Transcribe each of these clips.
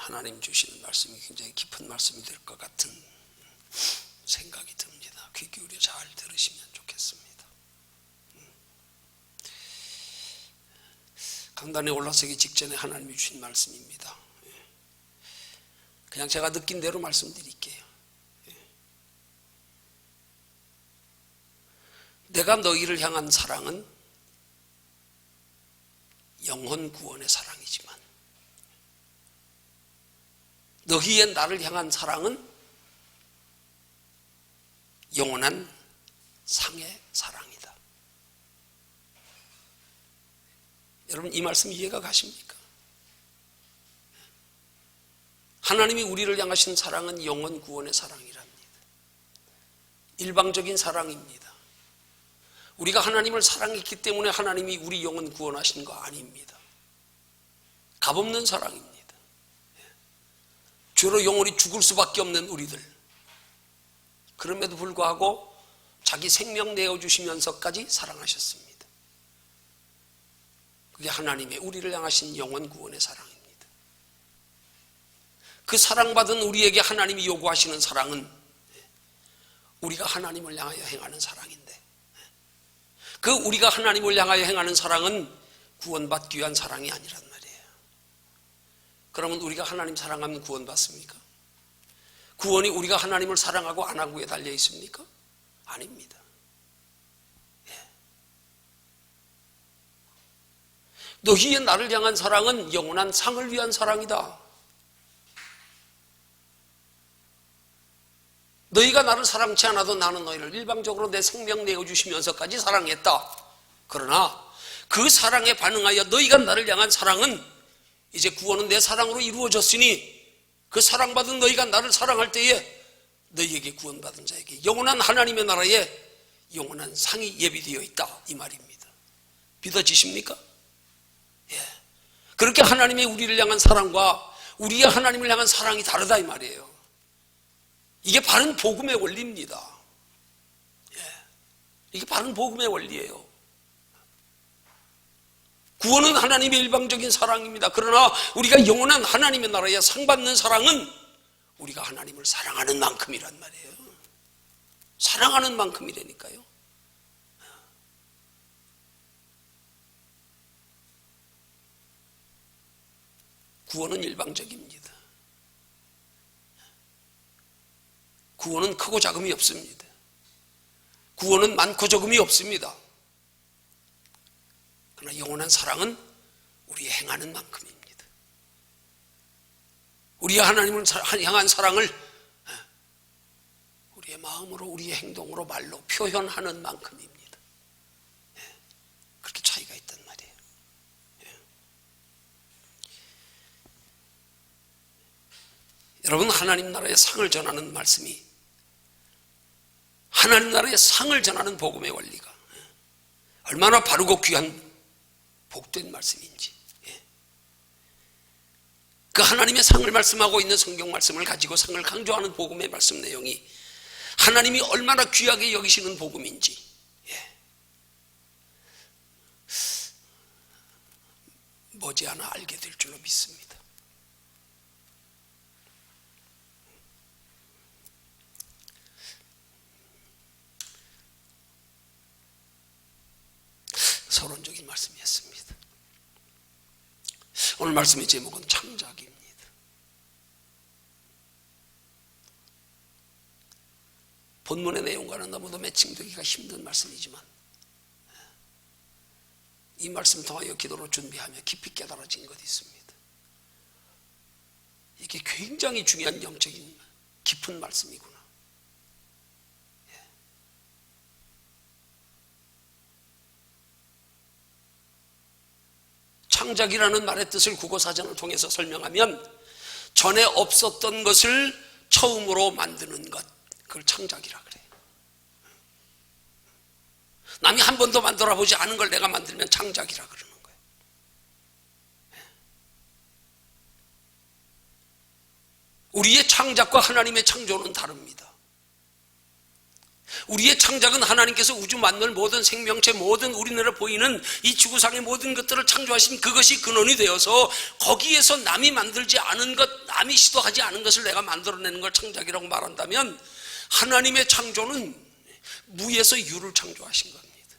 하나님 주시는 말씀이 굉장히 깊은 말씀이 될 것 같은 생각이 듭니다. 귀 기울여 잘 들으시면 좋겠습니다. 강단에 올라서기 직전에 하나님이 주신 말씀입니다. 그냥 제가 느낀 대로 말씀드릴게요. 내가 너희를 향한 사랑은 영혼 구원의 사랑이지만 너희의 나를 향한 사랑은 영원한 상의 사랑이다. 여러분, 이 말씀 이해가 가십니까? 하나님이 우리를 향하신 사랑은 영혼 구원의 사랑이랍니다. 일방적인 사랑입니다. 우리가 하나님을 사랑했기 때문에 하나님이 우리 영혼 구원하신 거 아닙니다. 값없는 사랑입니다. 죄로 영혼이 죽을 수밖에 없는 우리들, 그럼에도 불구하고 자기 생명 내어주시면서까지 사랑하셨습니다. 그게 하나님의 우리를 향하신 영혼 구원의 사랑입니다. 그 사랑받은 우리에게 하나님이 요구하시는 사랑은 우리가 하나님을 향하여 행하는 사랑인데, 그 우리가 하나님을 향하여 행하는 사랑은 구원받기 위한 사랑이 아니란 말이에요. 그러면 우리가 하나님 사랑하면 구원받습니까? 구원이 우리가 하나님을 사랑하고 안 하고에 달려 있습니까? 아닙니다. 너희의 나를 향한 사랑은 영원한 상을 위한 사랑이다. 너희가 나를 사랑치 않아도 나는 너희를 일방적으로 내 생명 내어주시면서까지 사랑했다. 그러나 그 사랑에 반응하여 너희가 나를 향한 사랑은 이제 구원은 내 사랑으로 이루어졌으니 그 사랑받은 너희가 나를 사랑할 때에 너희에게 구원받은 자에게 영원한 하나님의 나라에 영원한 상이 예비되어 있다, 이 말입니다. 믿어지십니까? 예. 그렇게 하나님의 우리를 향한 사랑과 우리의 하나님을 향한 사랑이 다르다, 이 말이에요. 이게 바른 복음의 원리입니다. 예. 이게 바른 복음의 원리예요. 구원은 하나님의 일방적인 사랑입니다. 그러나 우리가 영원한 하나님의 나라에 상받는 사랑은 우리가 하나님을 사랑하는 만큼이란 말이에요. 사랑하는 만큼이라니까요. 구원은 일방적입니다. 구원은 크고 작음이 없습니다. 구원은 많고 적음이 없습니다. 그러나 영원한 사랑은 우리의 행하는 만큼입니다. 우리의 하나님을 향한 사랑을 우리의 마음으로, 우리의 행동으로, 말로 표현하는 만큼입니다. 그렇게 차이가 있단 말이에요. 여러분, 하나님 나라의 상을 전하는 말씀이, 하나님 나라의 상을 전하는 복음의 원리가 얼마나 바르고 귀한 복된 말씀인지, 그 하나님의 상을 말씀하고 있는 성경 말씀을 가지고 상을 강조하는 복음의 말씀 내용이 하나님이 얼마나 귀하게 여기시는 복음인지 머지않아 알게 될 줄로 믿습니다. 서론적인 말씀이었습니다. 오늘 말씀의 제목은 창작입니다. 본문의 내용과는 너무도 매칭되기가 힘든 말씀이지만 이 말씀을 통하여 기도로 준비하며 깊이 깨달아진 것이 있습니다. 이게 굉장히 중요한 영적인 깊은 말씀이구나. 창작이라는 말의 뜻을 국어사전을 통해서 설명하면 전에 없었던 것을 처음으로 만드는 것, 그걸 창작이라 그래요. 남이 한 번도 만들어 보지 않은 걸 내가 만들면 창작이라 그러는 거예요. 우리의 창작과 하나님의 창조는 다릅니다. 우리의 창작은 하나님께서 우주 만물 모든 생명체 모든 우리나라 보이는 이 지구상의 모든 것들을 창조하신 그것이 근원이 되어서 거기에서 남이 만들지 않은 것 남이 시도하지 않은 것을 내가 만들어내는 걸 창작이라고 말한다면 하나님의 창조는 무에서 유를 창조하신 겁니다.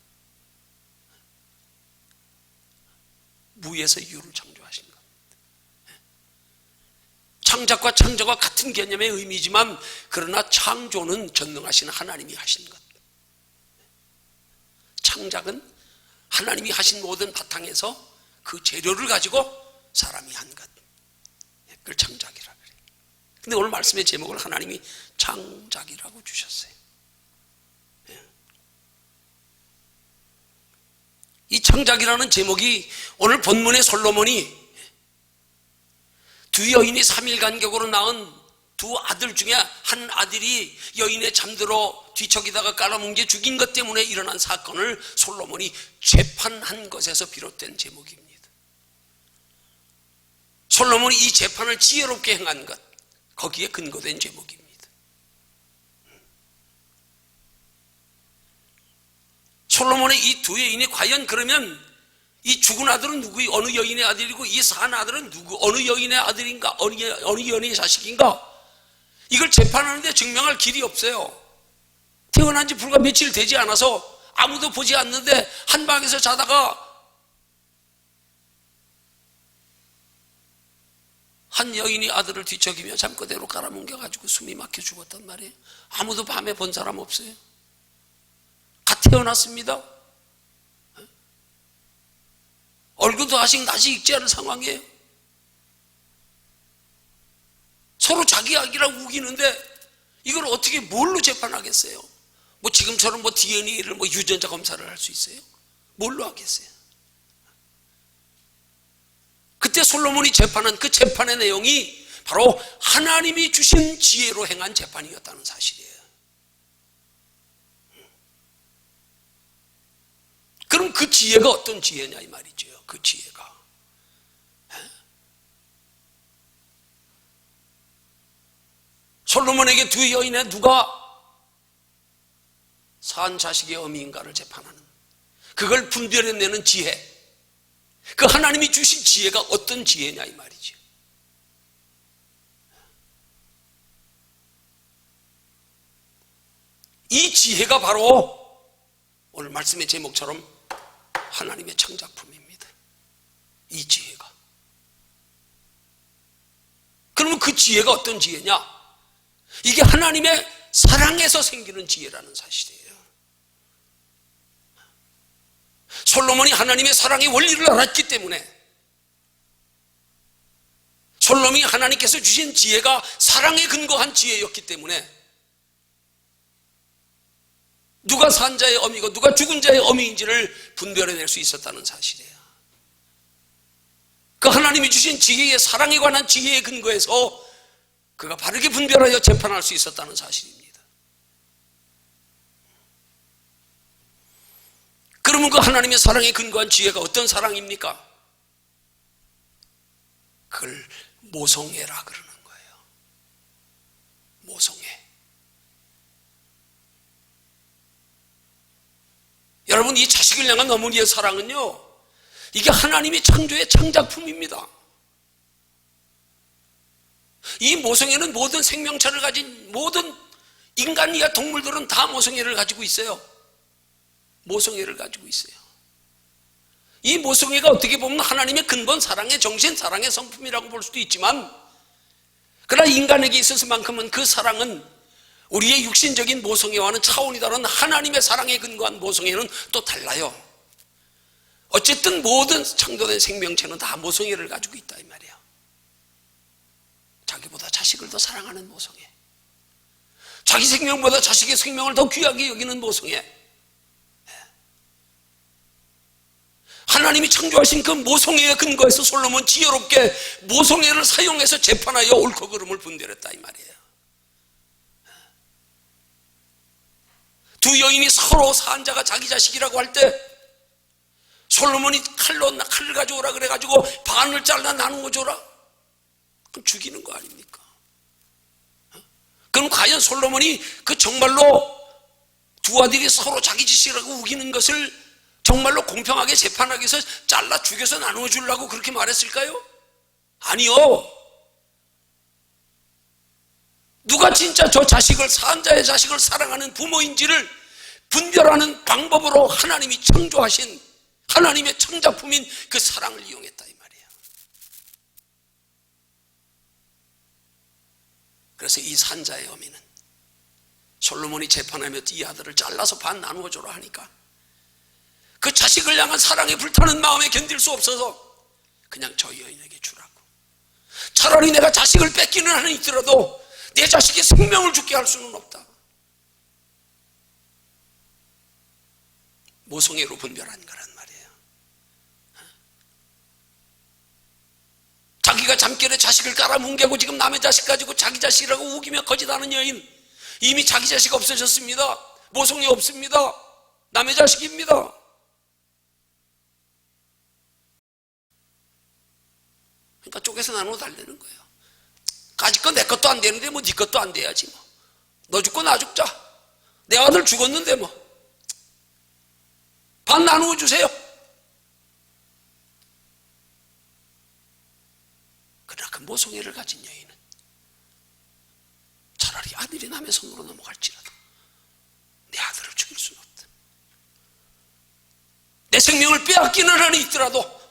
무에서 유를 창조하신 겁니다. 창작과 창조가 같은 개념의 의미지만 그러나 창조는 전능하신 하나님이 하신 것. 창작은 하나님이 하신 모든 바탕에서 그 재료를 가지고 사람이 한 것. 그걸 창작이라 그래요. 근데 오늘 말씀의 제목을 하나님이 창작이라고 주셨어요. 이 창작이라는 제목이 오늘 본문의 솔로몬이 두 여인이 3일 간격으로 낳은 두 아들 중에 한 아들이 여인의 잠들어 뒤척이다가 깔아뭉개 죽인 것 때문에 일어난 사건을 솔로몬이 재판한 것에서 비롯된 제목입니다. 솔로몬이 이 재판을 지혜롭게 행한 것, 거기에 근거된 제목입니다. 솔로몬의 이 두 여인이 과연 그러면 이 죽은 아들은 어느 여인의 아들이고 이 산 아들은 어느 여인의 아들인가, 어느 여인의 자식인가, 이걸 재판하는데 증명할 길이 없어요. 태어난 지 불과 며칠 되지 않아서 아무도 보지 않는데 한 방에서 자다가 한 여인이 아들을 뒤척이며 잠꼬대로 깔아뭉개가지고 숨이 막혀 죽었단 말이에요. 아무도 밤에 본 사람 없어요. 갓 태어났습니다. 얼굴도 아직 낯이 익지 않은 상황이에요. 서로 자기 아기라고 우기는데 이걸 어떻게 뭘로 재판하겠어요? 뭐 지금처럼 뭐 DNA를 뭐 유전자 검사를 할 수 있어요? 뭘로 하겠어요? 그때 솔로몬이 재판한 그 재판의 내용이 바로 하나님이 주신 지혜로 행한 재판이었다는 사실이에요. 그럼 그 지혜가 어떤 지혜냐 이 말이죠. 그 지혜가 솔로몬에게 두 여인의 누가 산 자식의 어미인가를 재판하는, 그걸 분별해내는 지혜, 그 하나님이 주신 지혜가 어떤 지혜냐 이 말이죠. 이 지혜가 바로 오늘 말씀의 제목처럼 하나님의 창작품입니다. 이 지혜가. 그러면 그 지혜가 어떤 지혜냐? 이게 하나님의 사랑에서 생기는 지혜라는 사실이에요. 솔로몬이 하나님의 사랑의 원리를 알았기 때문에, 솔로몬이 하나님께서 주신 지혜가 사랑에 근거한 지혜였기 때문에 누가 산 자의 어미고 누가 죽은 자의 어미인지를 분별해낼 수 있었다는 사실이에요. 그 하나님이 주신 지혜의 사랑에 관한 지혜의 근거에서 그가 바르게 분별하여 재판할 수 있었다는 사실입니다. 그러면 그 하나님의 사랑에 근거한 지혜가 어떤 사랑입니까? 그걸 모성애라 그러는 거예요. 모성애. 여러분, 이 자식을 향한 어머니의 사랑은요, 이게 하나님의 창조의 창작품입니다. 이 모성애는 모든 생명체를 가진 모든 인간이야 동물들은 다 모성애를 가지고 있어요. 모성애를 가지고 있어요. 이 모성애가 어떻게 보면 하나님의 근본 사랑의 정신, 사랑의 성품이라고 볼 수도 있지만, 그러나 인간에게 있어서만큼은 그 사랑은 우리의 육신적인 모성애와는 차원이 다른 하나님의 사랑에 근거한 모성애는 또 달라요. 어쨌든 모든 창조된 생명체는 다 모성애를 가지고 있다 이 말이에요. 자기보다 자식을 더 사랑하는 모성애, 자기 생명보다 자식의 생명을 더 귀하게 여기는 모성애, 하나님이 창조하신 그 모성애의 근거에서 솔로몬 지혜롭게 모성애를 사용해서 재판하여 옳고 그름을 분별했다 이 말이에요. 두 여인이 서로 산 자가 자기 자식이라고 할 때 솔로몬이 칼을 가져오라 그래가지고 반을 잘라 나누어 줘라, 그럼 죽이는 거 아닙니까? 그럼 과연 솔로몬이 그 정말로 두 아들이 서로 자기 자식이라고 우기는 것을 정말로 공평하게 재판하기 위해서 잘라 죽여서 나누어 주려고 그렇게 말했을까요? 아니요. 진짜 저 자식을, 산자의 자식을 사랑하는 부모인지를 분별하는 방법으로 하나님이 창조하신 하나님의 창작품인 그 사랑을 이용했다 이 말이에요. 그래서 이 산자의 어미는 솔로몬이 재판하며 이 아들을 잘라서 반 나누어 주라 하니까 그 자식을 향한 사랑에 불타는 마음에 견딜 수 없어서 그냥 저 여인에게 주라고. 차라리 내가 자식을 뺏기는 한이 있더라도 내 자식의 생명을 죽게 할 수는 없다. 모성애로 분별한 거란 말이에요. 자기가 잠결에 자식을 깔아뭉개고 지금 남의 자식 가지고 자기 자식이라고 우기며 거짓하는 여인, 이미 자기 자식 없어졌습니다. 모성애 없습니다. 남의 자식입니다. 그러니까 쪼개서 나누어 달래는 거예요. 가지 거 내 것도 안 되는데 뭐 네 것도 안 돼야지 뭐. 너 죽고 나 죽자. 내 아들 죽었는데 뭐. 반 나누어 주세요. 그러나 그 모성애를 가진 여인은 차라리 아들이 남의 손으로 넘어갈지라도 내 아들을 죽일 수는 없다. 내 생명을 빼앗기는 한이 있더라도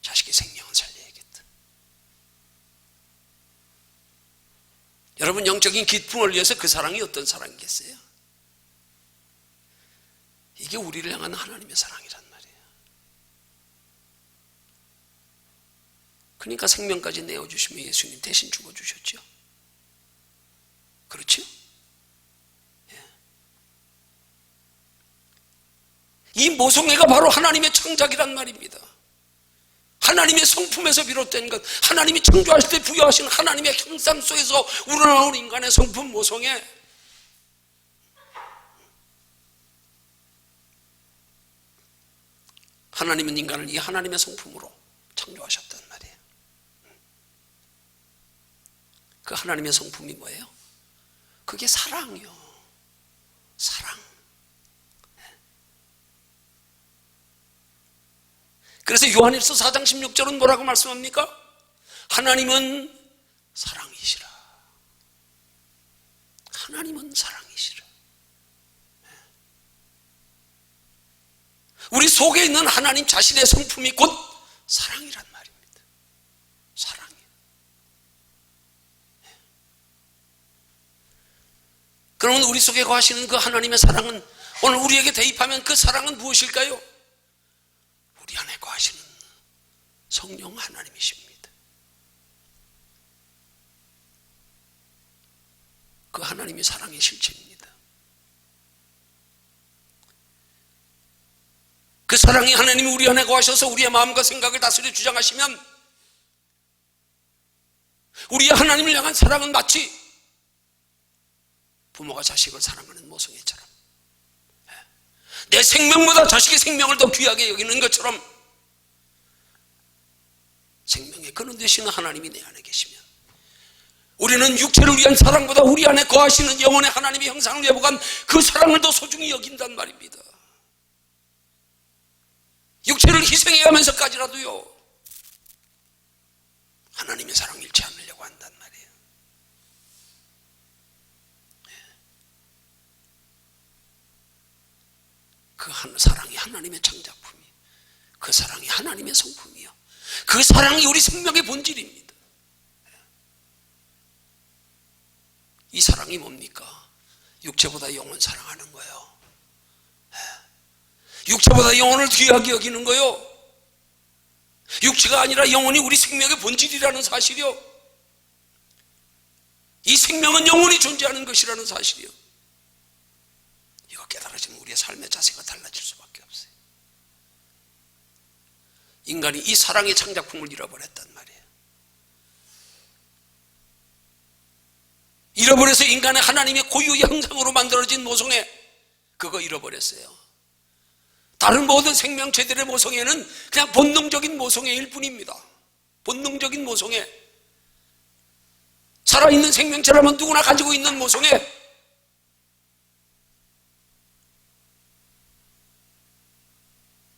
자식의 생명은 살려야겠다. 여러분, 영적인 기쁨을 위해서 그 사랑이 어떤 사랑이겠어요? 이게 우리를 향한 하나님의 사랑이란 말이에요. 그러니까 생명까지 내어주시며 예수님 대신 죽어주셨죠. 그렇죠? 예. 이 모성애가 바로 하나님의 창작이란 말입니다. 하나님의 성품에서 비롯된 것, 하나님이 창조하실 때 부여하신 하나님의 형상 속에서 우러나온 인간의 성품 모성애. 하나님은 인간을 이 하나님의 성품으로 창조하셨단 말이에요. 그 하나님의 성품이 뭐예요? 그게 사랑이요. 사랑. 그래서 요한일서 4장 16절은 뭐라고 말씀합니까? 하나님은 사랑이시라. 하나님은 사랑이시라. 우리 속에 있는 하나님 자신의 성품이 곧 사랑이란 말입니다. 사랑이에요. 그러면 우리 속에 거하시는 그 하나님의 사랑은 오늘 우리에게 대입하면 그 사랑은 무엇일까요? 우리 안에 거하시는 성령 하나님이십니다. 그 하나님이 사랑의 실체입니다. 그 사랑이 하나님이 우리 안에 거하셔서 우리의 마음과 생각을 다스려 주장하시면 우리의 하나님을 향한 사랑은 마치 부모가 자식을 사랑하는 모성애처럼 내 생명보다 자식의 생명을 더 귀하게 여기는 것처럼 생명의 근원 되시는 하나님이 내 안에 계시면 우리는 육체를 위한 사랑보다 우리 안에 거하시는 영혼의 하나님의 형상을 회복한 그 사랑을 더 소중히 여긴단 말입니다. 육체를 희생해가면서까지라도요 하나님의 사랑 잃지 않으려고 한단 말이에요. 그 사랑이 하나님의 창작품이에요. 그 사랑이 하나님의 성품이요. 그 사랑이 우리 생명의 본질입니다. 이 사랑이 뭡니까? 육체보다 영혼 사랑하는 거예요. 육체보다 영혼을 귀하게 여기는 거요. 육체가 아니라 영혼이 우리 생명의 본질이라는 사실이요. 이 생명은 영혼이 존재하는 것이라는 사실이요. 이거 깨달아지면 우리의 삶의 자세가 달라질 수밖에 없어요. 인간이 이 사랑의 창작품을 잃어버렸단 말이에요. 잃어버려서 인간의 하나님의 고유의 형상으로 만들어진 모성애, 그거 잃어버렸어요. 다른 모든 생명체들의 모성애는 그냥 본능적인 모성애일 뿐입니다. 본능적인 모성애. 살아있는 생명체라면 누구나 가지고 있는 모성애.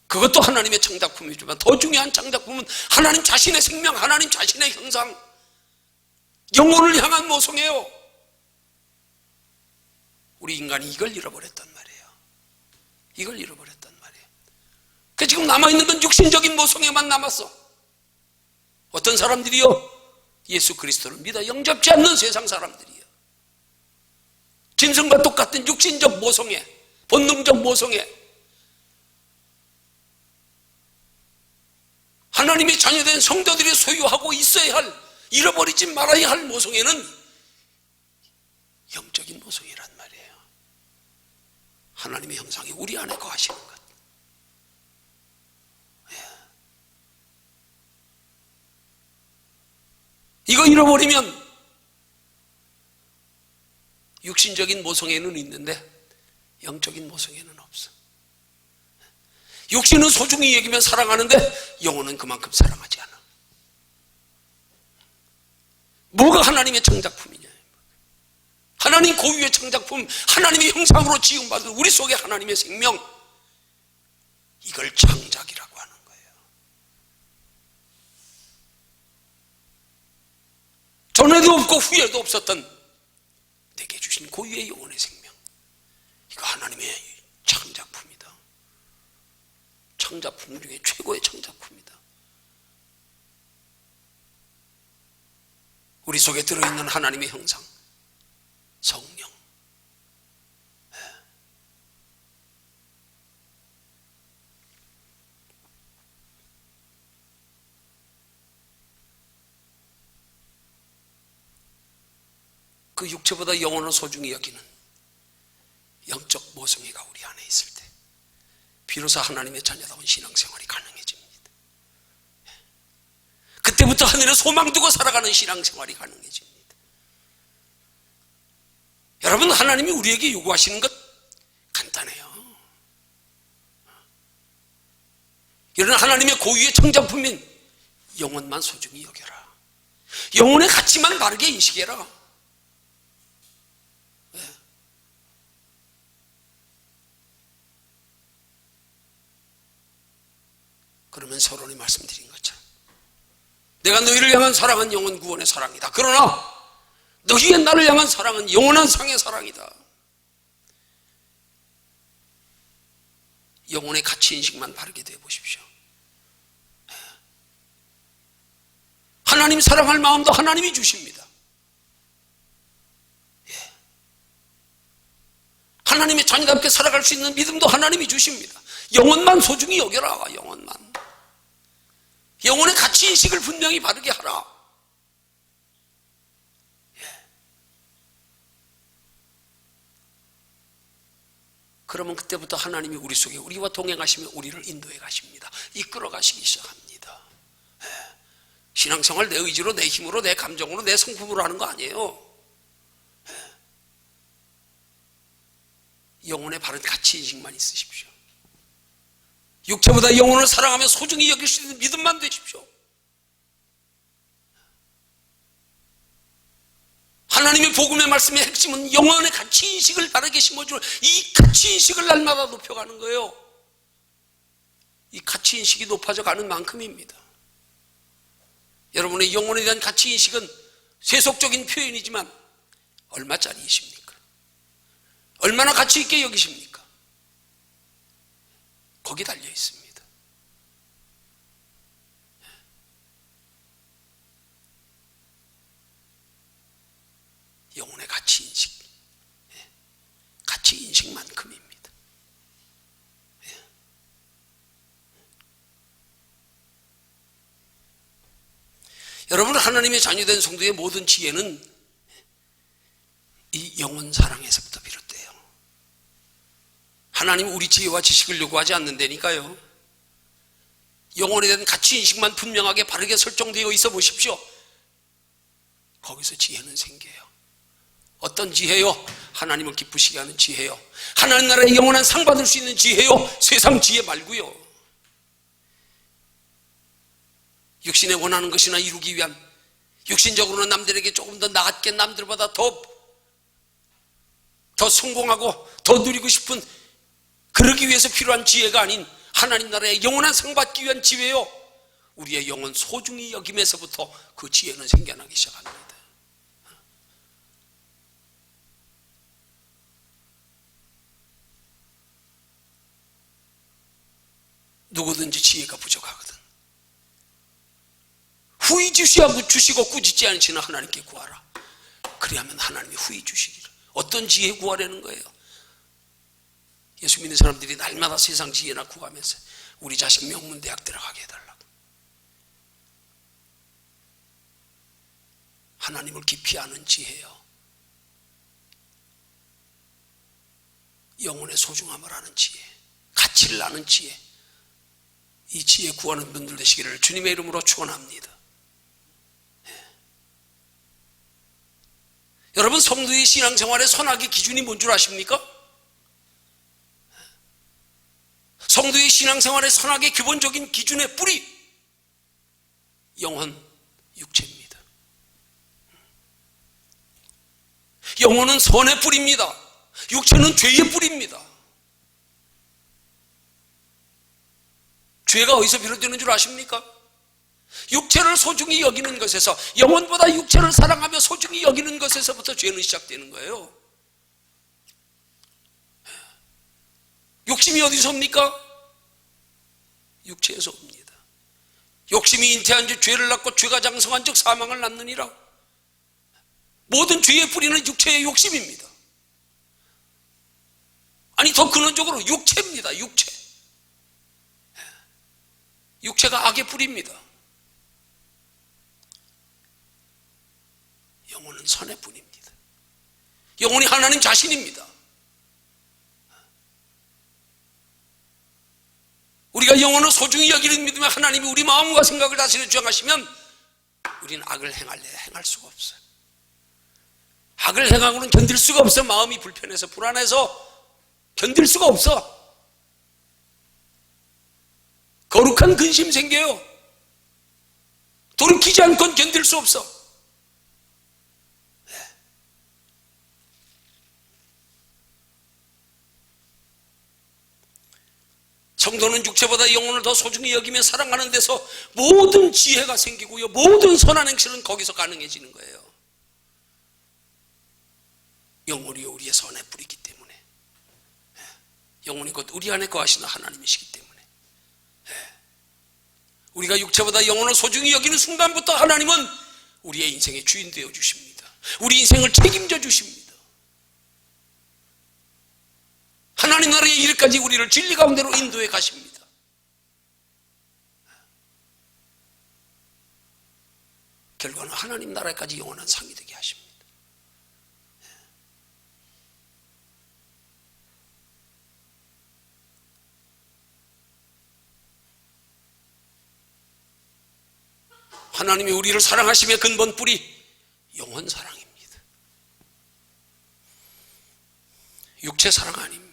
그것도 하나님의 창작품이지만 더 중요한 창작품은 하나님 자신의 생명, 하나님 자신의 형상, 영혼을 향한 모성이에요. 우리 인간이 이걸 잃어버렸단 말이에요. 이걸 잃어버렸단 말이에요. 그 지금 남아있는 건 육신적인 모성에만 남았어. 어떤 사람들이요, 예수 그리스도를 믿어 영접지 않는 세상 사람들이요, 짐승과 똑같은 육신적 모성애, 본능적 모성애, 하나님의 자녀된 성도들이 소유하고 있어야 할, 잃어버리지 말아야 할 모성애는 영적인 모성애란 말이에요. 하나님의 형상이 우리 안에 거하시는 것. 이거 잃어버리면 육신적인 모성애는 있는데 영적인 모성애는 없어. 육신은 소중히 여기면 사랑하는데 영혼은 그만큼 사랑하지 않아. 뭐가 하나님의 창작품이냐? 하나님 고유의 창작품, 하나님의 형상으로 지음받은 우리 속에 하나님의 생명, 이걸 창작이라고 하는 거예요. 전에도 없고 후에도 없었던 내게 주신 고유의 영혼의 생명, 이거 하나님의 창작품이다. 창작품 중에 최고의 창작품이다. 우리 속에 들어있는 하나님의 형상, 성령, 그 육체보다 영혼을 소중히 여기는 영적 모성애가 우리 안에 있을 때 비로소 하나님의 자녀다운 신앙생활이 가능해집니다. 그때부터 하늘에 소망 두고 살아가는 신앙생활이 가능해집니다. 여러분, 하나님이 우리에게 요구하시는 것 간단해요. 이런 하나님의 고유의 창작품인 영혼만 소중히 여겨라. 영혼의 가치만 바르게 인식해라. 그러면 서론이 말씀드린 것처럼 내가 너희를 향한 사랑은 영혼 구원의 사랑이다. 그러나 너희의 나를 향한 사랑은 영원한 상의 사랑이다. 영혼의 가치인식만 바르게 되어 보십시오. 하나님 사랑할 마음도 하나님이 주십니다. 하나님의 자녀답게 살아갈 수 있는 믿음도 하나님이 주십니다. 영혼만 소중히 여겨라. 영혼만. 영혼의 가치인식을 분명히 바르게 하라. 그러면 그때부터 하나님이 우리 속에 우리와 동행하시며 우리를 인도해 가십니다. 이끌어 가시기 시작합니다. 신앙생활 내 의지로, 내 힘으로, 내 감정으로, 내 성품으로 하는 거 아니에요. 영혼의 바른 가치인식만 있으십시오. 육체보다 영혼을 사랑하며 소중히 여길 수 있는 믿음만 되십시오. 하나님의 복음의 말씀의 핵심은 영혼의 가치인식을 바르게 심어주는, 이 가치인식을 날마다 높여가는 거예요. 이 가치인식이 높아져 가는 만큼입니다. 여러분의 영혼에 대한 가치인식은 세속적인 표현이지만 얼마짜리이십니까? 얼마나 가치 있게 여기십니까? 거기 달려 있습니다. 영혼의 가치인식, 가치인식만큼입니다. 여러분, 하나님의 자녀된 성도의 모든 지혜는 이 영혼 사랑에서부터 비롯돼요. 하나님은 우리 지혜와 지식을 요구하지 않는다니까요. 영혼에 대한 가치인식만 분명하게 바르게 설정되어 있어 보십시오. 거기서 지혜는 생겨요. 어떤 지혜요? 하나님을 기쁘시게 하는 지혜요. 하나님 나라의 영원한 상 받을 수 있는 지혜요. 세상 지혜 말고요. 육신에 원하는 것이나 이루기 위한, 육신적으로는 남들에게 조금 더 낫게, 남들보다 더 성공하고 더 누리고 싶은, 그러기 위해서 필요한 지혜가 아닌 하나님 나라의 영원한 상 받기 위한 지혜요. 우리의 영혼 소중히 여김에서부터 그 지혜는 생겨나기 시작합니다. 누구든지 지혜가 부족하거든. 후히 주시고 꾸짖지 않으시는 하나님께 구하라. 그리하면 하나님이 후히 주시기를. 어떤 지혜 구하라는 거예요? 예수 믿는 사람들이 날마다 세상 지혜나 구하면서 우리 자식 명문대학 들어가게 해달라고. 하나님을 깊이 아는 지혜요, 영혼의 소중함을 아는 지혜, 가치를 아는 지혜, 이 지혜 구하는 분들 되시기를 주님의 이름으로 축원합니다. 여러분, 성도의 신앙생활의 선악의 기준이 뭔 줄 아십니까? 성도의 신앙생활의 선악의 기본적인 기준의 뿌리, 영혼, 육체입니다. 영혼은 선의 뿌리입니다. 육체는 죄의 뿌리입니다. 죄가 어디서 비롯되는 줄 아십니까? 육체를 소중히 여기는 것에서, 영혼보다 육체를 사랑하며 소중히 여기는 것에서부터 죄는 시작되는 거예요. 욕심이 어디서 옵니까? 육체에서 옵니다. 욕심이 잉태한 즉 죄를 낳고 죄가 장성한 즉 사망을 낳느니라. 모든 죄의 뿌리는 육체의 욕심입니다. 아니, 더 근원적으로 육체입니다. 육체가 악의 뿌리입니다. 영혼은 선의 뿌리입니다. 영혼이 하나님 자신입니다. 우리가 영혼을 소중히 여기는 믿으면 하나님이 우리 마음과 생각을 다스려 주장하시면 우리는 악을 행할 수가 없어요. 악을 행하고는 견딜 수가 없어요. 마음이 불편해서, 불안해서 견딜 수가 없어. 거룩한 근심 생겨요. 돌이키지 않고는 견딜 수 없어. 성도는 육체보다 영혼을 더 소중히 여기며 사랑하는 데서 모든 지혜가 생기고요, 모든 선한 행실은 거기서 가능해지는 거예요. 영혼이 우리의 선의 뿌리이기 때문에, 영혼이 곧 우리 안에 거하시는 하나님이시기 때문에, 우리가 육체보다 영혼을 소중히 여기는 순간부터 하나님은 우리의 인생의 주인 되어 주십니다. 우리 인생을 책임져 주십니다. 하나님 나라에 이르기까지 우리를 진리 가운데로 인도해 가십니다. 결과는 하나님 나라에까지 영원한 상이 되게 하십니다. 하나님이 우리를 사랑하시며 근본 뿌리, 영혼 사랑입니다. 육체 사랑 아닙니다.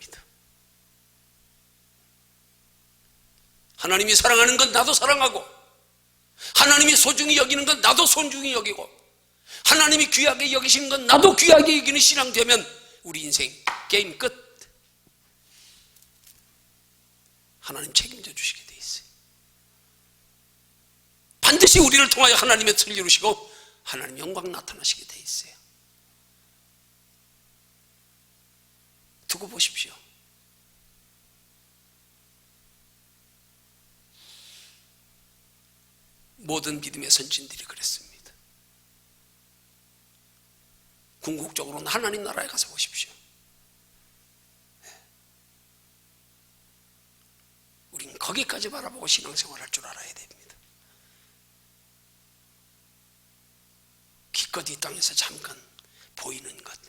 하나님이 사랑하는 건 나도 사랑하고, 하나님이 소중히 여기는 건 나도 소중히 여기고, 하나님이 귀하게 여기신 건 나도 귀하게 여기는 신앙 되면 우리 인생 게임 끝. 하나님 책임져 주시게 돼 있어요. 반드시 우리를 통하여 하나님의 뜻을 이루시고 하나님 영광 나타나시게 돼 있어요. 두고 보십시오. 모든 믿음의 선진들이 그랬습니다. 궁극적으로는 하나님 나라에 가서 보십시오. 우린 거기까지 바라보고 신앙생활할 줄 알아야 됩니다. 기껏 이 땅에서 잠깐 보이는 것,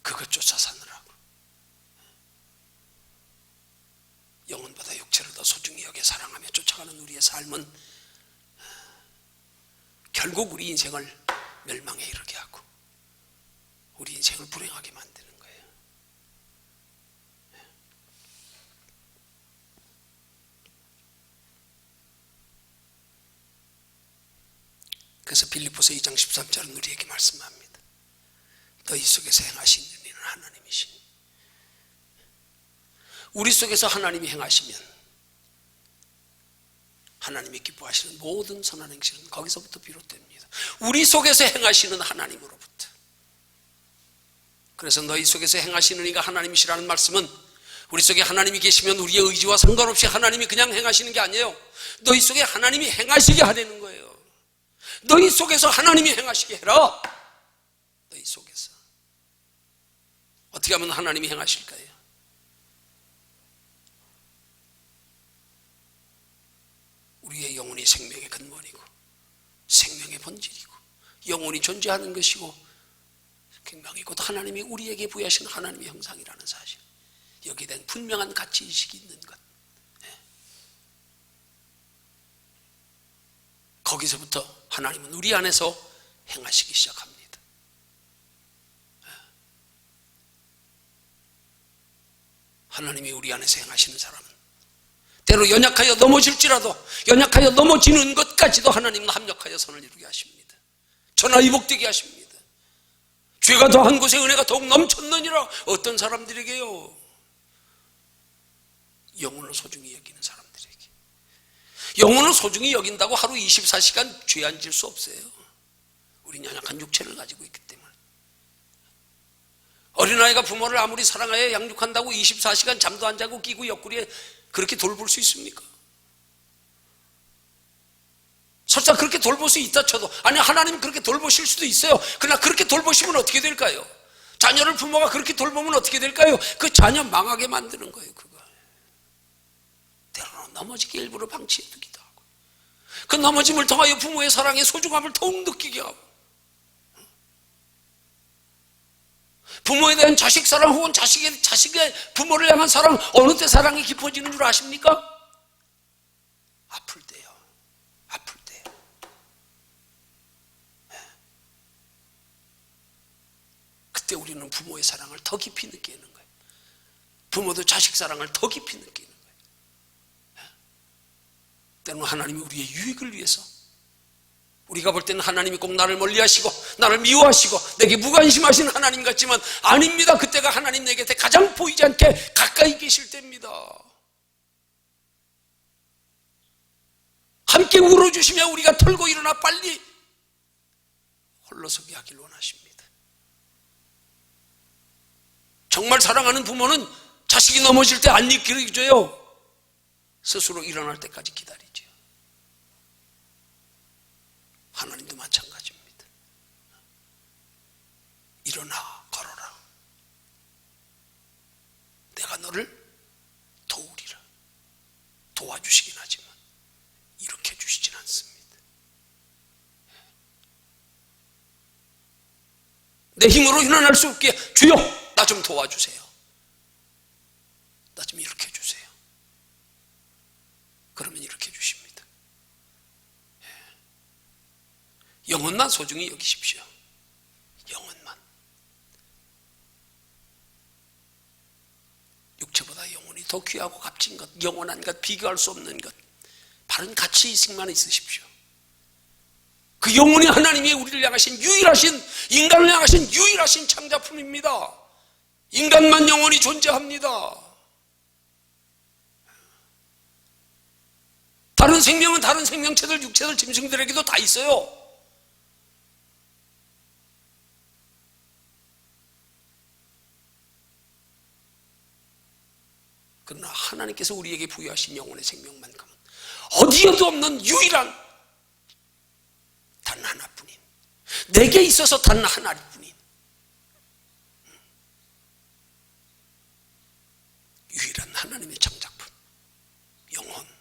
그것 쫓아 사느라고 영혼보다 육체를 더 소중히 여겨 사랑하며 쫓아가는 우리의 삶은 결국 우리 인생을 멸망에 이르게 하고 우리 인생을 불행하게 만드는 거예요. 그래서 빌립보서 2장 13절은 우리에게 말씀합니다. 너희 속에서 행하시는 이는 하나님이시니. 우리 속에서 하나님이 행하시면 하나님이 기뻐하시는 모든 선한 행실은 거기서부터 비롯됩니다. 우리 속에서 행하시는 하나님으로부터. 그래서 너희 속에서 행하시는 이가 하나님이시라는 말씀은 우리 속에 하나님이 계시면 우리의 의지와 상관없이 하나님이 그냥 행하시는 게 아니에요. 너희 속에 하나님이 행하시게 하려는 거예요. 너희 속에서 하나님이 행하시게 해라. 너희 속에서. 어떻게 하면 하나님이 행하실까요? 우리의 영혼이 생명의 근본이고 생명의 본질이고 영혼이 존재하는 것이고 생명이 곧 하나님이 우리에게 부여하신 하나님의 형상이라는 사실, 여기에 대한 분명한 가치의식이 있는 것, 거기서부터 하나님은 우리 안에서 행하시기 시작합니다. 하나님이 우리 안에서 행하시는 사람은 때로 연약하여 넘어질지라도 연약하여 넘어지는 것까지도 하나님은 합력하여 선을 이루게 하십니다. 전화위복되게 하십니다. 죄가 더한 곳에 은혜가 더욱 넘쳤느니라. 어떤 사람들에게요? 영혼을 소중히 여기는 사람들에게. 영혼을 소중히 여긴다고 하루 24시간 죄 안 질 수 없어요. 우린 연약한 육체를 가지고 있기 때문에. 어린아이가 부모를 아무리 사랑하여 양육한다고 24시간 잠도 안 자고 끼고 옆구리에 그렇게 돌볼 수 있습니까? 설사 그렇게 돌볼 수 있다 쳐도, 아니 하나님 그렇게 돌보실 수도 있어요. 그러나 그렇게 돌보시면 어떻게 될까요? 자녀를 부모가 그렇게 돌보면 어떻게 될까요? 그 자녀 망하게 만드는 거예요. 그거 때로는 넘어지게 일부러 방치해두기도 하고, 그 넘어짐을 통하여 부모의 사랑의 소중함을 더욱 느끼게 하고, 부모에 대한 자식 사랑 혹은 자식의 부모를 향한 사랑, 어느 때 사랑이 깊어지는 줄 아십니까? 아플 때요. 아플 때. 그때 우리는 부모의 사랑을 더 깊이 느끼는 거예요. 부모도 자식 사랑을 더 깊이 느끼는 거예요. 때로는 하나님이 우리의 유익을 위해서, 우리가 볼 때는 하나님이 꼭 나를 멀리하시고 나를 미워하시고 내게 무관심하신 하나님 같지만 아닙니다. 그때가 하나님 내 곁에 가장 보이지 않게 가까이 계실 때입니다. 함께 울어주시며 우리가 털고 일어나 빨리 홀로서기 하길 원하십니다. 정말 사랑하는 부모는 자식이 넘어질 때 안 일으켜줘요. 스스로 일어날 때까지 기다리죠. 하나님도 마찬가지입니다. 일어나 걸어라. 내가 너를 도우리라. 도와주시긴 하지만 이렇게 주시진 않습니다. 내 힘으로 일어날 수 없게 주여 나 좀 도와주세요. 나 좀 이렇게 해주세요. 그러면 이렇게 해주십니다. 영혼만 소중히 여기십시오. 영혼만. 육체보다 영혼이 더 귀하고 값진 것, 영원한 것, 비교할 수 없는 것, 바른 가치의식만 있으십시오. 그 영혼이 하나님이 우리를 향하신 유일하신, 인간을 향하신 유일하신 창작품입니다. 인간만 영혼이 존재합니다. 다른 생명은 다른 생명체들, 육체들, 짐승들에게도 다 있어요. 그러나 하나님께서 우리에게 부여하신 영혼의 생명만큼은 어디에도 없는 유일한 단 하나뿐인, 내게 있어서 단 하나뿐인 유일한 하나님의 창작품, 영혼.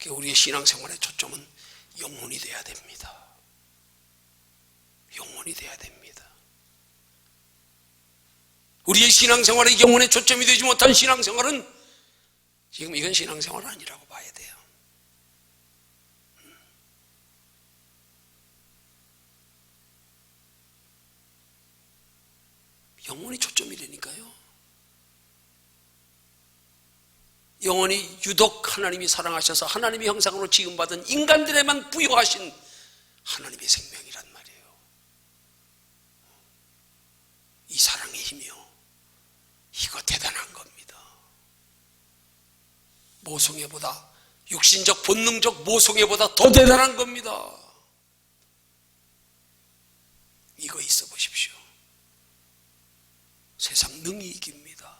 우리의 신앙생활의 초점은 영혼이 돼야 됩니다. 영혼이 돼야 됩니다. 우리의 신앙생활의 영혼의 초점이 되지 못한 신앙생활은 지금 이건 신앙생활 아니라고 봐야 돼요. 영혼이 초점이라니까요. 영혼이 유독 하나님이 사랑하셔서 하나님의 형상으로 지음받은 인간들에만 부여하신 하나님의 생명이란 말이에요. 이 사랑의 힘이요, 이거 대단한 겁니다. 모성애보다, 육신적 본능적 모성애보다 더 대단한 겁니다. 이거 있어 보십시오. 세상 능히 이깁니다.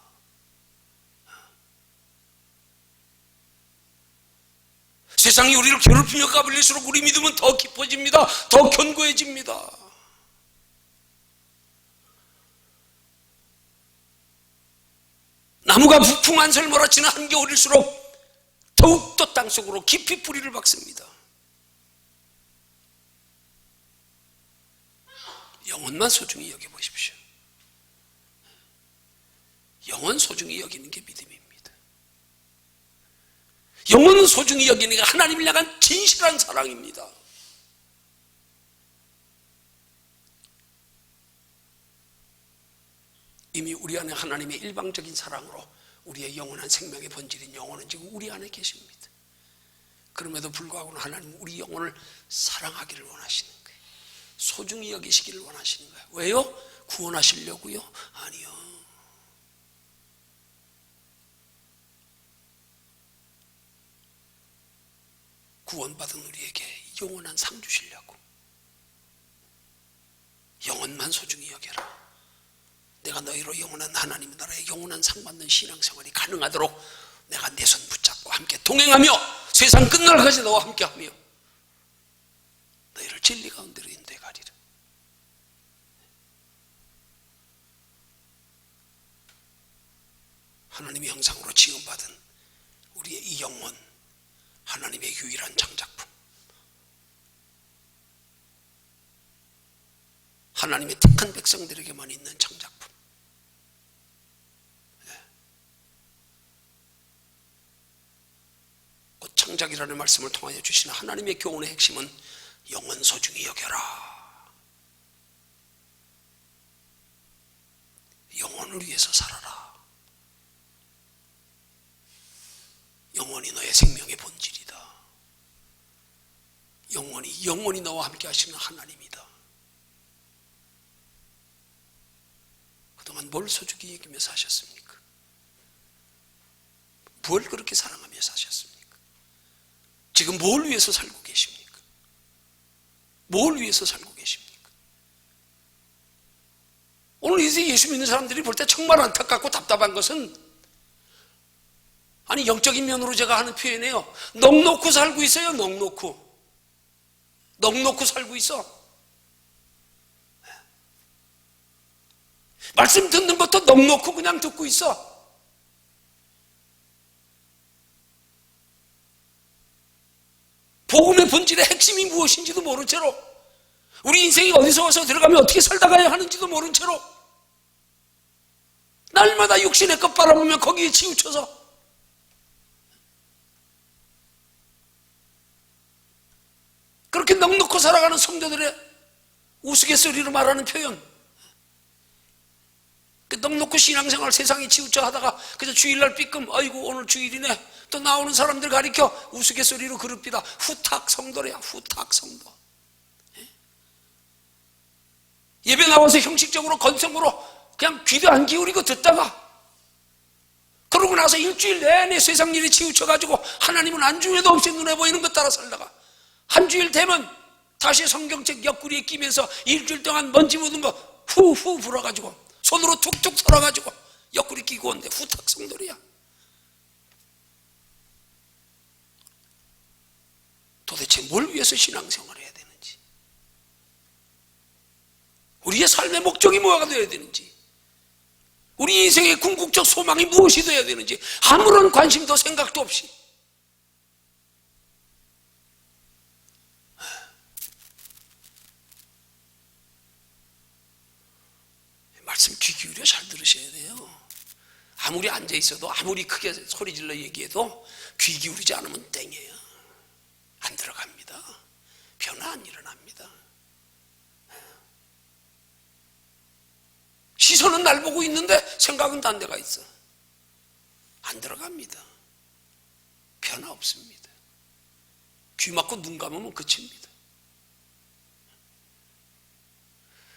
세상이 우리를 괴롭히며 까불릴수록 우리 믿음은 더 깊어집니다. 더 견고해집니다. 나무가 북풍한 설 몰아치는 한겨울일수록 더욱더 땅속으로 깊이 뿌리를 박습니다. 영혼만 소중히 여겨보십시오. 영혼 소중히 여기는 게 믿음입니다. 영혼은 소중히 여기는 게 하나님을 향한 진실한 사랑입니다. 이미 우리 안에 하나님의 일방적인 사랑으로 우리의 영원한 생명의 본질인 영혼은 지금 우리 안에 계십니다. 그럼에도 불구하고 하나님은 우리 영혼을 사랑하기를 원하시는 거예요. 소중히 여기시기를 원하시는 거예요. 왜요? 구원하시려고요? 아니요. 구원받은 우리에게 영원한 상 주시려고. 영혼만 소중히 여겨라. 내가 너희로 영원한 하나님 나라의 영원한 상 받는 신앙생활이 가능하도록 내가 내 손 붙잡고 함께 동행하며 세상 끝날까지 너와 함께하며 너희를 진리 가운데로 인도해 가리라. 하나님의 형상으로 지음받은 우리의 이 영혼, 하나님의 유일한 창작품, 하나님의 택한 백성들에게만 있는 창작품. 곧 창작이라는 말씀을 통하여 주시는 하나님의 교훈의 핵심은 영혼 소중히 여겨라. 영혼을 위해서 살아라. 영원히 너의 생명의 본질이다. 영원히 너와 함께 하시는 하나님이다. 그동안 뭘 소중히 여기며 사셨습니까? 뭘 그렇게 사랑하며 사셨습니까? 지금 뭘 위해서 살고 계십니까? 뭘 위해서 살고 계십니까? 오늘 이제 예수 믿는 사람들이 볼 때 정말 안타깝고 답답한 것은, 아니 영적인 면으로 제가 하는 표현이에요. 넋놓고 살고 있어요. 넋놓고 살고 있어. 말씀 듣는 것도 넋놓고 그냥 듣고 있어. 복음의 본질의 핵심이 무엇인지도 모른 채로, 우리 인생이 어디서 와서 들어가면 어떻게 살다 가야 하는지도 모른 채로 날마다 육신의 것 바라보며 거기에 치우쳐서 그렇게 넋놓고 살아가는 성도들의 우스갯소리로 말하는 표현, 넋놓고 신앙생활 세상에 치우쳐 하다가 그저 주일날 삐끔 아이고 오늘 주일이네 또 나오는 사람들 가리켜 우스갯소리로 그럽니다. 후탁 성도래야. 후탁 성도. 예배 나와서 형식적으로 건성으로 그냥 귀도 안 기울이고 듣다가 그러고 나서 일주일 내내 세상 일에 치우쳐가지고 하나님은 안중에도 없이 눈에 보이는 것 따라 살다가 한 주일 되면 다시 성경책 옆구리에 끼면서 일주일 동안 먼지 묻은 거 후후 불어가지고 손으로 툭툭 털어가지고 옆구리 끼고 온대. 후탁 성도리야. 도대체 뭘 위해서 신앙생활을 해야 되는지, 우리의 삶의 목적이 뭐가 되어야 되는지, 우리 인생의 궁극적 소망이 무엇이 되어야 되는지 아무런 관심도 생각도 없이 말씀 귀 기울여 잘 들으셔야 돼요. 아무리 앉아있어도 아무리 크게 소리질러 얘기해도 귀 기울이지 않으면 땡이에요. 안 들어갑니다. 변화 안 일어납니다. 시선은 날 보고 있는데 생각은 딴 데가 있어. 안 들어갑니다. 변화 없습니다. 귀 막고 눈 감으면 끝입니다.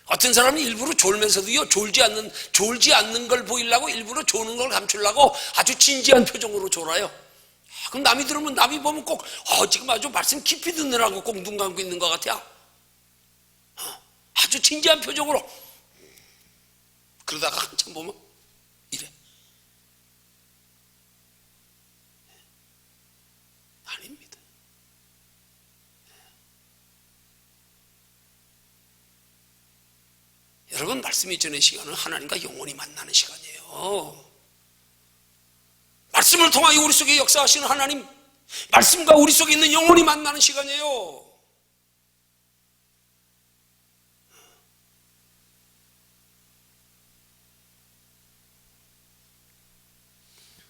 어떤 사람은 일부러 졸면서도요, 졸지 않는 걸 보이려고 일부러 조는 걸 감추려고 아주 진지한 표정으로 졸아요. 그럼 남이 들으면, 남이 보면 꼭 지금 아주 말씀 깊이 듣느라고 꼭 눈 감고 있는 것 같아. 아주 진지한 표정으로 그러다가 한참 보면 이래. 아닙니다. 여러분, 말씀이 전의 시간은 하나님과 영원히 만나는 시간이에요. 말씀을 통하여 우리 속에 역사하시는 하나님, 말씀과 우리 속에 있는 영혼이 만나는 시간이에요.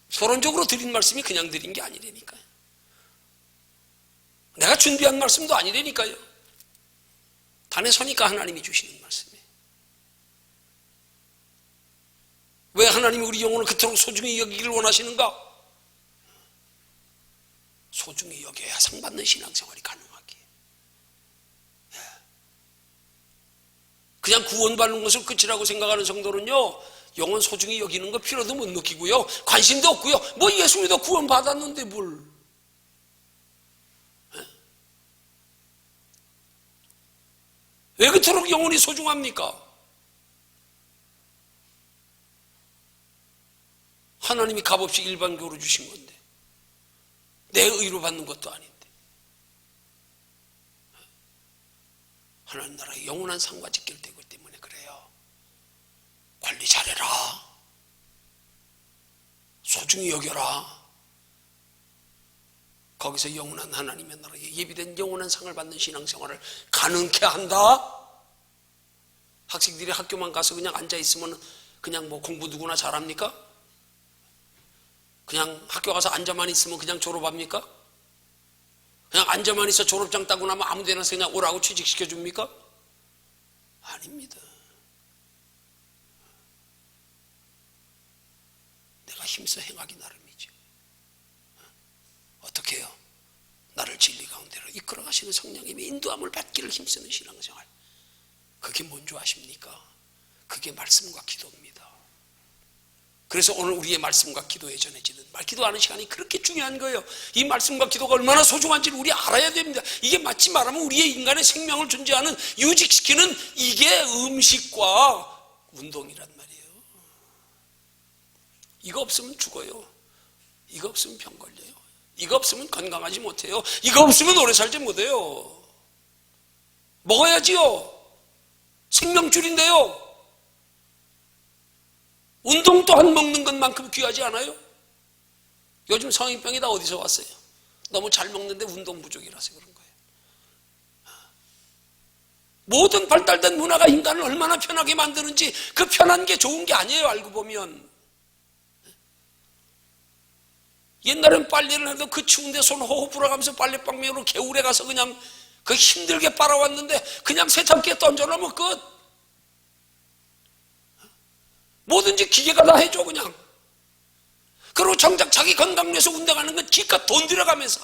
서론적으로 드린 말씀이 그냥 드린 게 아니라니까요. 내가 준비한 말씀도 아니라니까요. 단에 서니까 하나님이 주시는 말씀이에요. 왜 하나님이 우리 영혼을 그토록 소중히 여기기를 원하시는가? 소중히 여겨야 상받는 신앙생활이 가능하기에. 그냥 구원받는 것을 끝이라고 생각하는 성도는요, 영혼 소중히 여기는 거 필요도 못 느끼고요, 관심도 없고요. 뭐 예수 믿어 구원받았는데 뭘. 왜 그토록 영혼이 소중합니까? 하나님이 값없이 일반교로 주신 건데, 내 의로 받는 것도 아닌데. 하나님 나라의 영원한 상과 직결되기 때문에 그래요. 관리 잘해라. 소중히 여겨라. 거기서 영원한 하나님의 나라에 예비된 영원한 상을 받는 신앙생활을 가능케 한다. 학생들이 학교만 가서 그냥 앉아있으면 그냥 뭐 공부 누구나 잘합니까? 그냥 학교 가서 앉아만 있으면 그냥 졸업합니까? 그냥 앉아만 있어 졸업장 따고 나면 아무 데나 그냥 오라고 취직시켜 줍니까? 아닙니다. 내가 힘써 행하기 나름이죠. 어떻게 해요? 나를 진리 가운데로 이끌어 가시는 성령님의 인도함을 받기를 힘쓰는 신앙생활. 그게 뭔지 아십니까? 그게 말씀과 기도입니다. 그래서 오늘 우리의 말씀과 기도에 전해지는 말기도하는 시간이 그렇게 중요한 거예요. 이 말씀과 기도가 얼마나 소중한지를 우리 알아야 됩니다. 이게 마치 말하면 우리의 인간의 생명을 존재하는, 유직시키는 이게 음식과 운동이란 말이에요. 이거 없으면 죽어요. 이거 없으면 병 걸려요. 이거 없으면 건강하지 못해요. 이거 없으면 오래 살지 못해요. 먹어야지요. 생명줄인데요. 운동 또한 먹는 것만큼 귀하지 않아요? 요즘 성인병이 다 어디서 왔어요? 너무 잘 먹는데 운동 부족이라서 그런 거예요. 모든 발달된 문화가 인간을 얼마나 편하게 만드는지, 그 편한 게 좋은 게 아니에요. 알고 보면 옛날엔 빨래를 해도 그 추운데 손 호호 불어가면서 빨래방명으로 개울에 가서 그냥 그 힘들게 빨아왔는데 그냥 세탁기에 던져놓으면 끝. 뭐든지 기계가 다 해줘 그냥. 그리고 정작 자기 건강 위해서 운동하는 건 기껏 돈 들여가면서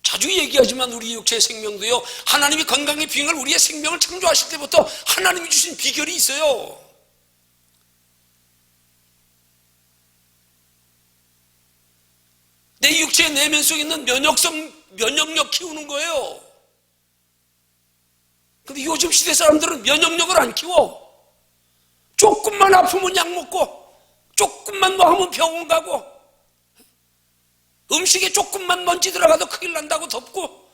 자주 얘기하지만 우리 육체의 생명도요, 하나님이 건강의 비결을, 우리의 생명을 창조하실 때부터 하나님이 주신 비결이 있어요. 내 육체의 내면 속에 있는 면역력 키우는 거예요. 근데 요즘 시대 사람들은 면역력을 안 키워. 조금만 아프면 약 먹고, 조금만 뭐 하면 병원 가고, 음식에 조금만 먼지 들어가도 큰일 난다고 덮고,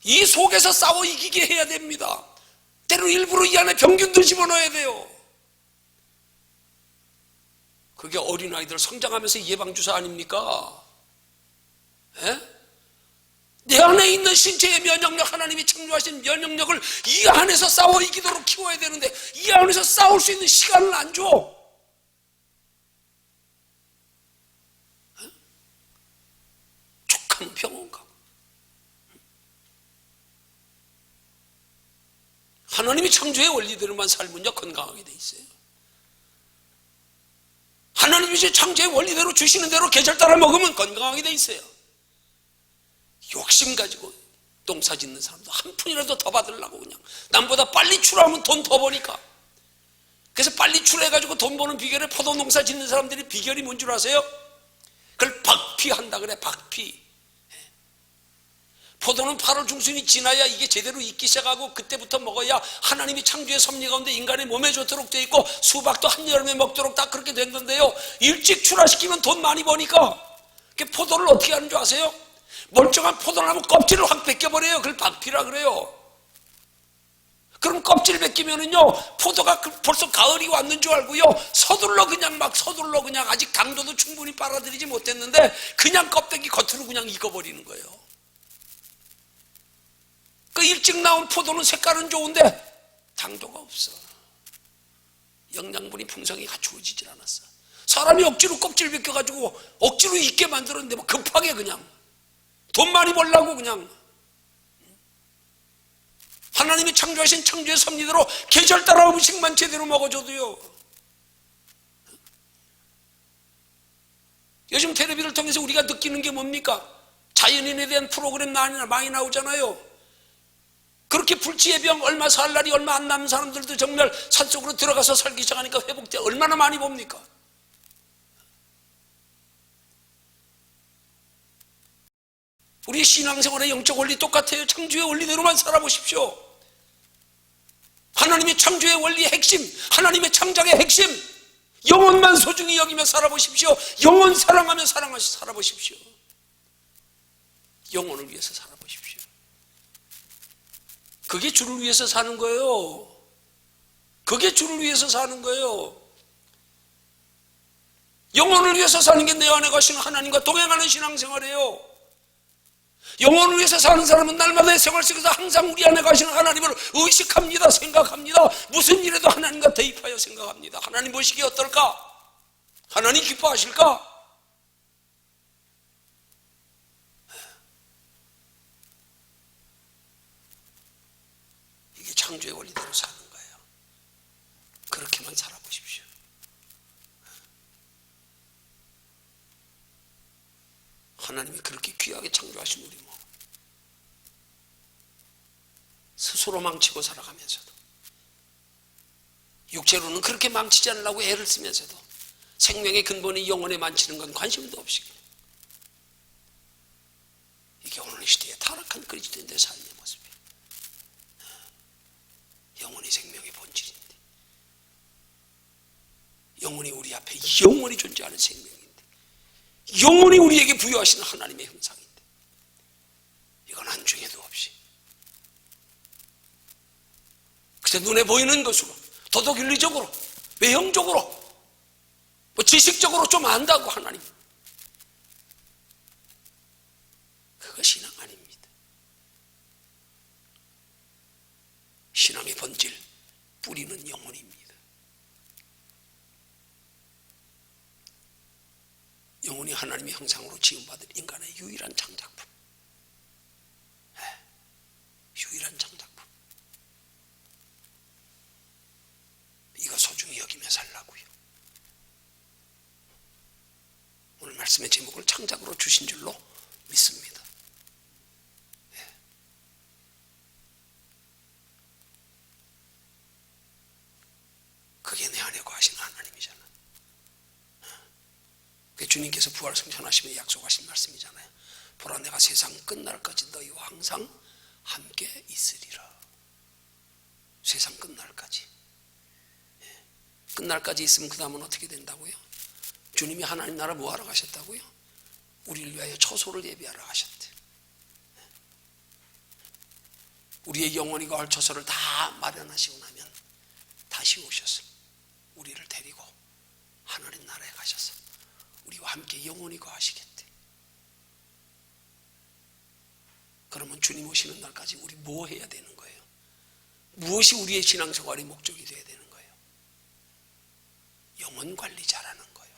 이 속에서 싸워 이기게 해야 됩니다. 때로 일부러 이 안에 병균도 집어넣어야 돼요. 그게 어린아이들 성장하면서 예방주사 아닙니까? 에? 내 안에 있는 신체의 면역력, 하나님이 창조하신 면역력을 이 안에서 싸워 이기도록 키워야 되는데, 이 안에서 싸울 수 있는 시간을 안 줘. 족하면 병원 가고. 하나님이 창조의 원리대로만 살면요, 건강하게 돼 있어요. 하나님이 이제 창조의 원리대로 주시는 대로 계절 따라 먹으면 건강하게 돼 있어요. 욕심 가지고 농사 짓는 사람도 한 푼이라도 더 받으려고 그냥 남보다 빨리 출하면 돈 더 버니까. 그래서 빨리 출해가지고 돈 버는 비결에 포도 농사 짓는 사람들이 비결이 뭔 줄 아세요? 그걸 박피한다 그래. 박피. 포도는 8월 중순이 지나야 이게 제대로 익기 시작하고 그때부터 먹어야 하나님이 창조의 섭리 가운데 인간의 몸에 좋도록 되어 있고 수박도 한여름에 먹도록 다 그렇게 된 건데요. 일찍 출하시키면 돈 많이 버니까 포도를 어떻게 하는 줄 아세요? 멀쩡한 포도나무 껍질을 확 벗겨버려요. 그걸 박피라 그래요. 그럼 껍질 벗기면은요, 포도가 벌써 가을이 왔는 줄 알고요, 서둘러 그냥 아직 강도도 충분히 빨아들이지 못했는데 그냥 껍데기 겉으로 그냥 익어버리는 거예요. 그 일찍 나온 포도는 색깔은 좋은데 당도가 없어. 영양분이 풍성히 갖추어지질 않았어. 사람이 억지로 껍질 벗겨가지고 억지로 익게 만들었는데 뭐 급하게 그냥 돈 많이 벌라고 그냥. 하나님이 창조하신 창조의 섭리대로 계절 따라 음식만 제대로 먹어줘도요. 요즘 텔레비를 통해서 우리가 느끼는 게 뭡니까? 자연인에 대한 프로그램 많이 나오잖아요. 그렇게 불치의 병 얼마 살 날이 얼마 안 남은 사람들도 정말 산속으로 들어가서 살기 시작하니까 회복돼 얼마나 많이 봅니까? 우리 신앙생활의 영적 원리 똑같아요. 창조의 원리대로만 살아보십시오. 하나님의 창조의 원리의 핵심, 하나님의 창작의 핵심, 영혼만 소중히 여기며 살아보십시오. 영혼 사랑하며 살아보십시오. 영혼을 위해서 살아보십시오. 그게 주를 위해서 사는 거예요. 그게 주를 위해서 사는 거예요. 영혼을 위해서 사는 게 내 안에 가시는 하나님과 동행하는 신앙생활이에요. 영혼을 위해서 사는 사람은 날마다의 생활 속에서 항상 우리 안에 가시는 하나님을 의식합니다. 생각합니다. 무슨 일에도 하나님과 대입하여 생각합니다. 하나님 보시기에 어떨까? 하나님 기뻐하실까? 이게 창조의 원리대로 사는 거예요. 그렇게만 살아보십시오. 하나님이 그렇게 귀하게 창조하신 우리 뭐 스스로 망치고 살아가면서도 육체로는 그렇게 망치지 않으려고 애를 쓰면서도 생명의 근본이 영혼에 망치는 건 관심도 없이 이게 오늘 시대의 타락한 그리스도인들의 삶의 모습이에요. 영혼이 생명의 본질인데, 영혼이 우리 앞에 영원히 존재하는 생명인데, 영혼이 우리에게 부여하시는 하나님의 형상인데, 이건 한중에도 없이 그저 눈에 보이는 것으로 도덕윤리적으로 외형적으로 뭐 지식적으로 좀 안다고 하나님, 그거 신앙 아닙니다. 신앙의 본질 뿌리는 영혼입니다. 영혼이 하나님의 형상으로 지음받을 인간의 유일한 창작품, 유일한 창작품. 이거 소중히 여기며 살라고요. 오늘 말씀의 제목을 창작으로 주신 줄로 믿습니다. 그게 내 안에 거하시는 하나님이잖아. 그게 주님께서 부활 승천하시며 약속하신 말씀이잖아요. 보라, 내가 세상 끝날까지 너희와 항상 함께 있으리라. 세상 끝날까지. 끝날까지 있으면 그 다음은 어떻게 된다고요? 주님이 하나님 나라 뭐 하러 가셨다고요? 우리를 위하여 처소를 예비하러 가셨대. 우리의 영혼이 거할 처소를 다 마련하시고 나면 다시 오셔서 우리를 데리고 하나님 나라에 가셔서 우리와 함께 영원히 거하시겠대. 그러면 주님 오시는 날까지 우리 뭐 해야 되는 거예요? 무엇이 우리의 신앙생활의 목적이 되어야 되는 거예요? 영혼 관리 잘하는 거예요.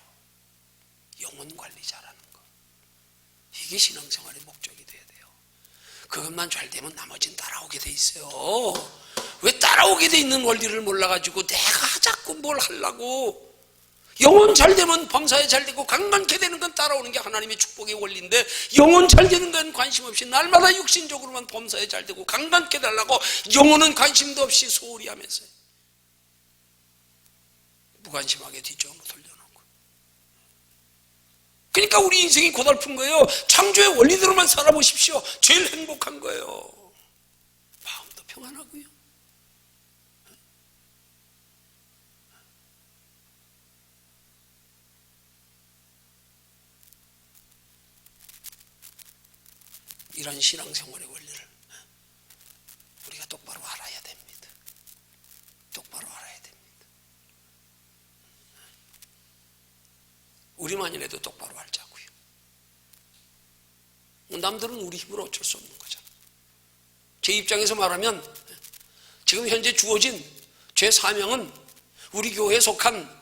영혼 관리 잘하는 거. 이게 신앙생활의 목적이 돼야 돼요. 그것만 잘 되면 나머지는 따라오게 돼 있어요. 왜 따라오게 돼 있는 원리를 몰라가지고 내가 자꾸 뭘 하려고. 영혼 잘 되면 범사에 잘 되고 강건케 되는 건 따라오는 게 하나님의 축복의 원리인데, 영혼 잘 되는 건 관심 없이 날마다 육신적으로만 범사에 잘 되고 강건케 되려고 영혼은 관심도 없이 소홀히 하면서 무관심하게 뒷쪽으로 돌려놓고, 그러니까 우리 인생이 고달픈 거예요. 창조의 원리대로만 살아보십시오. 제일 행복한 거예요. 마음도 평안하고요. 이런 신앙생활의 원리를 우리가 똑바로 알아야 됩니다. 똑바로 알아야 됩니다. 우리만이라도 똑바로 알자고요. 남들은 우리 힘으로 어쩔 수 없는 거잖아. 제 입장에서 말하면 지금 현재 주어진 제 사명은 우리 교회에 속한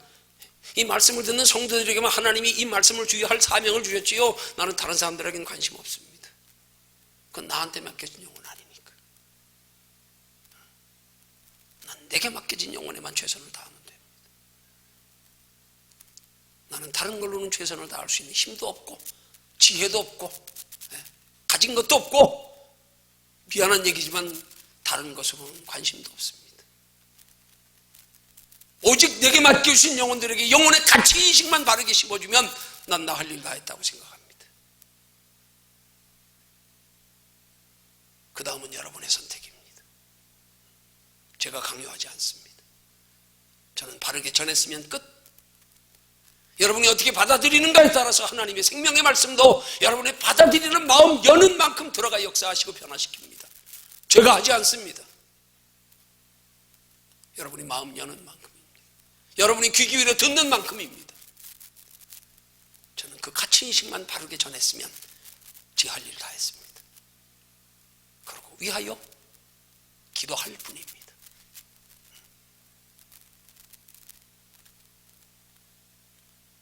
이 말씀을 듣는 성도들에게만 하나님이 이 말씀을 주의할 사명을 주셨지요. 나는 다른 사람들에게는 관심 없습니다. 그건 나한테 맡겨진 영혼 아니니까. 난 내게 맡겨진 영혼에만 최선을 다하면 됩니다. 나는 다른 걸로는 최선을 다할 수 있는 힘도 없고 지혜도 없고 가진 것도 없고 미안한 얘기지만 다른 것으로는 관심도 없습니다. 오직 내게 맡겨주신 영혼들에게 영혼의 가치인식만 바르게 심어주면 난 나 할 일 다 했다고 생각합니다. 그 다음은 여러분의 선택입니다. 제가 강요하지 않습니다. 저는 바르게 전했으면 끝. 여러분이 어떻게 받아들이는가에 따라서 하나님의 생명의 말씀도 여러분의 받아들이는 마음 여는 만큼 들어가 역사하시고 변화시킵니다. 제가 하지 않습니다. 여러분이 마음 여는 만큼입니다. 여러분이 귀 기울여 듣는 만큼입니다. 저는 그 가치인식만 바르게 전했으면 제 할 일 다 했습니다. 그리고 위하여 기도할 뿐입니다.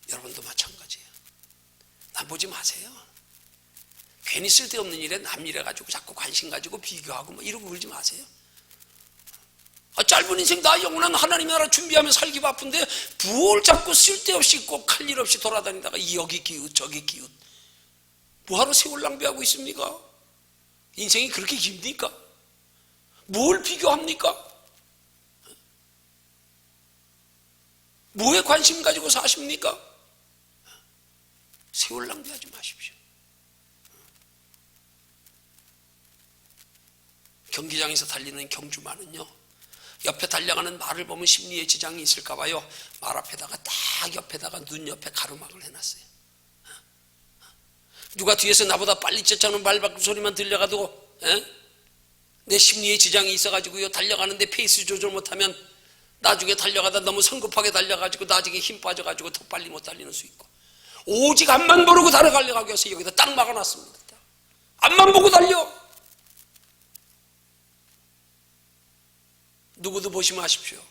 여러분도 마찬가지예요. 남 보지 마세요. 괜히 쓸데없는 일에 남 일해 가지고 자꾸 관심 가지고 비교하고 뭐 이러고 그러지 마세요. 짧은 인생 나 영원한 하나님 나라 준비하며 살기 바쁜데 뭘 자꾸 쓸데없이 꼭 할 일 없이 돌아다니다가 여기 기웃 저기 기웃 뭐하러 세월 낭비하고 있습니까? 인생이 그렇게 깁니까? 뭘 비교합니까? 뭐에 관심 가지고 사십니까? 세월 낭비하지 마십시오. 경기장에서 달리는 경주마는요, 옆에 달려가는 말을 보면 심리에 지장이 있을까 봐요. 말 앞에다가 딱 옆에다가 눈 옆에 가로막을 해놨어요. 누가 뒤에서 나보다 빨리 쫓아오는 발바꿈 소리만 들려가도 내 심리에 지장이 있어가지고요, 달려가는데 페이스 조절 못하면 나중에 달려가다 너무 성급하게 달려가지고 나중에 힘 빠져가지고 더 빨리 못 달리는 수 있고, 오직 앞만 모르고 달려가기 위해서 여기다 딱 막아놨습니다. 앞만 보고 달려. 누구도 보시면 하십시오.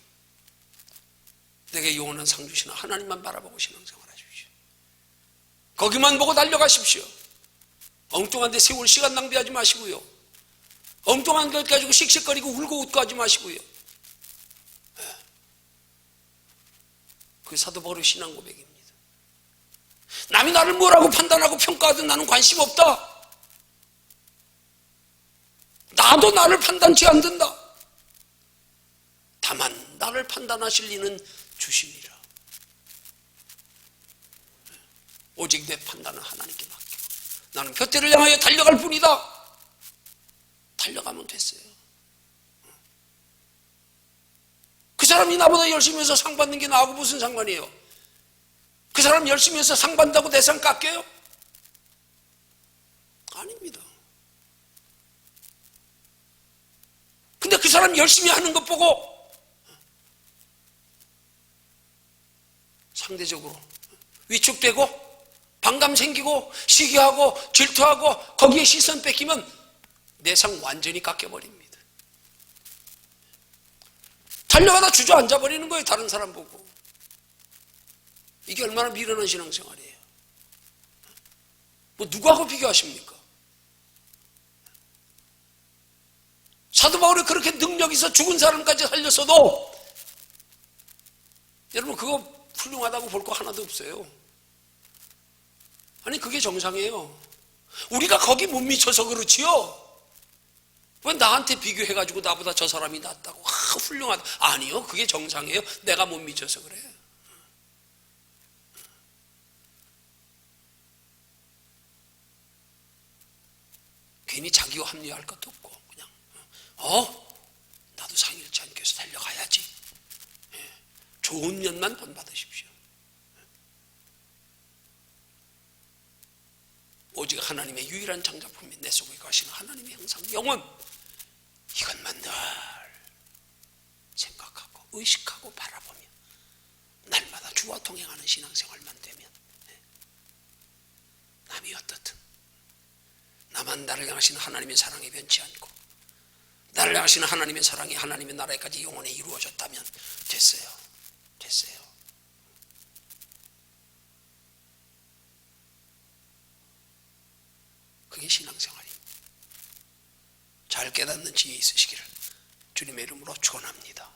내게 영원한 상 주시는 하나님만 바라보고 신앙생활 하십시오. 거기만 보고 달려가십시오. 엉뚱한 데 세월 시간 낭비하지 마시고요. 엉뚱한 것 가지고 씩씩거리고 울고 웃고 하지 마시고요. 그게 사도 바울의 신앙 고백입니다. 남이 나를 뭐라고 판단하고 평가하든 나는 관심 없다. 나도 나를 판단치 않는다. 다만 나를 판단하실 이는 주시니라. 오직 내 판단은 하나님께 맡기고 나는 둏대를 향하여 달려갈 뿐이다. 달려가면 됐어요. 그 사람이 나보다 열심히 해서 상 받는 게 나하고 무슨 상관이에요? 그 사람 열심히 해서 상 받는다고 내 상 깎여요? 아닙니다. 근데 그 사람 열심히 하는 것 보고 상대적으로 위축되고 반감 생기고 시기하고 질투하고 거기에 시선 뺏기면 내 상 완전히 깎여버립니다. 달려가다 주저앉아버리는 거예요. 다른 사람 보고. 이게 얼마나 미련한 신앙생활이에요. 뭐 누구하고 비교하십니까? 사도 바울이 그렇게 능력 있어 죽은 사람까지 살렸어도 여러분 그거 훌륭하다고 볼 거 하나도 없어요. 아니 그게 정상이에요. 우리가 거기 못 미쳐서 그렇지요. 왜 나한테 비교해가지고 나보다 저 사람이 낫다고 훌륭하다. 아니요, 그게 정상이에요. 내가 못 미쳐서 그래요. 괜히 자기와 합리화할 것도 없고 그냥 나도 상일치 않게 해서 달려가야지. 좋은 면만 본받으십시오. 오직 하나님의 유일한 창작품인 내 속에 가시는 하나님의 형상 영혼, 이것만 늘 생각하고 의식하고 바라보며 날마다 주와 동행하는 신앙생활만 되면 남이 어떻든 나만 나를 향하시는 하나님의 사랑에 변치 않고 나를 향하시는 하나님의 사랑이 하나님의 나라에까지 영원히 이루어졌다면 됐어요. 그게 신앙생활입니다. 잘 깨닫는 지혜 있으시기를 주님의 이름으로 축원합니다.